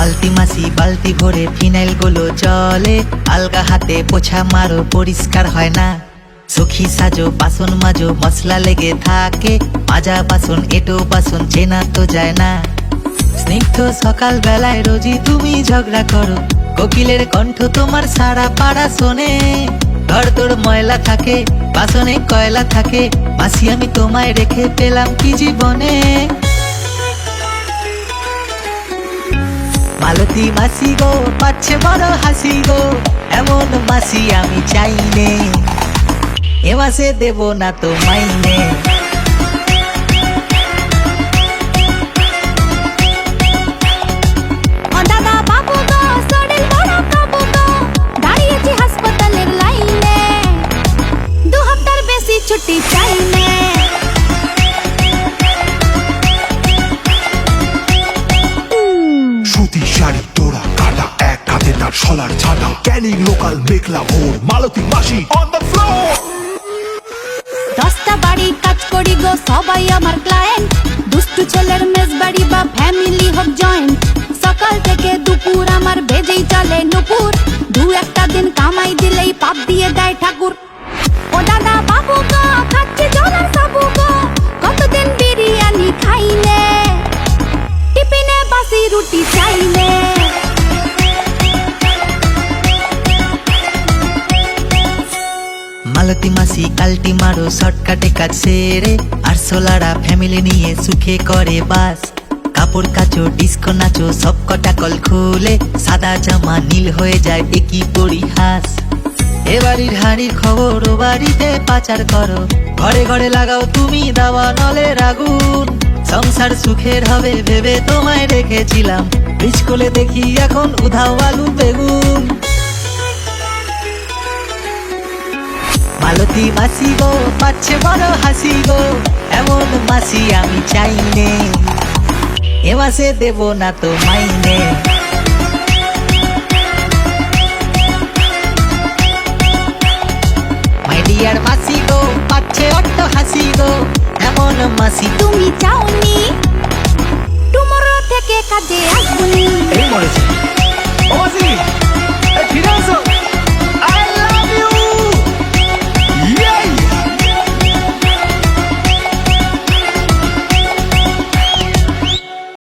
বালতি মাসি বালতি ভরে ফিনাইল গুলো চলে, আলগা হাতে পোছা মারো পরিষ্কার হয় না। সখী সাজো বাসন মাজো মশলা লেগে থাকে, মাজা বাসন এটো বাসন চেনা তো যায় না। স্নিগ্ধ সকাল বেলায় রোজই তুমি ঝগড়া করো, কোকিলের কণ্ঠ তোমার সারা পাড়া শোনে। ঘর তোর ময়লা থাকে বাসনে কয়লা থাকে, মাসি আমি তোমায় রেখে পেলাম কি জীবনে। মালতী মাসি গো পাচ্ছে বড় হাসি গো, এমন মাসি আমি চাইনে, এ মাসে দেব না তো মাইনে। ছুটি চাই না। সুতি শাড়ি তোরা কাটা, এক হাতে তার সলার ছাতা, ক্যানিং লোকাল মেঘলা ভোর, মালতী মাসি অন দ্য ফ্লোর। 10টা বাড়ি কাজ করি গো সবাই আমার ক্লায়েন্ট, দুষ্টু ছেলের মেজ বাড়ি বা ফ্যামিলি হোক জয়েন্ট। সকাল থেকে দুপুর আমার বেজেই চলে নুপুর, দু একটা দিন কামাই দিলেই পাপ দিয়ে দেয় ঠাকুর। ও দাদা বাবু গো খাচ্ছে জলার সাবু গো, কতদিন বিরিয়ানি খাইলে, টিফিনে বাসি রুটি চাইলে। মালতী মাসি কালটি মারো শর্টকাটে কাজ সেরে, আর সোলারা ফ্যামিলি নিয়ে সুখে করে বাস। কাপড় কাচো ডিস্কো নাচো সব কটা কল খুলে, সাদা জামা নীল হয়ে যায় একই পরিহাস। এ বাড়ির হাড়ির খবর ও বাড়িতে পাচার করো, ঘরে ঘরে লাগাও তুমি দাওয়া নলের আগুন। সংসার সুখের হবে ভেবে তোমায় রেখেছিলাম, স্কুলে দেখি এখন উধাও আলু বেগুন। মালতী মাসি গো পাচ্ছে বড় হাসি গো, এমন মাসি আমি চাইনে, এ মাসে দেব না তো মাইনে। মাই ডিয়ার মাসি গো পাচ্ছে অট্ট হাসি গো, এমন মাসি তুমি চাওনি টুমরো থেকে কাজে আসবনি। এই মরেছে ও মাসি।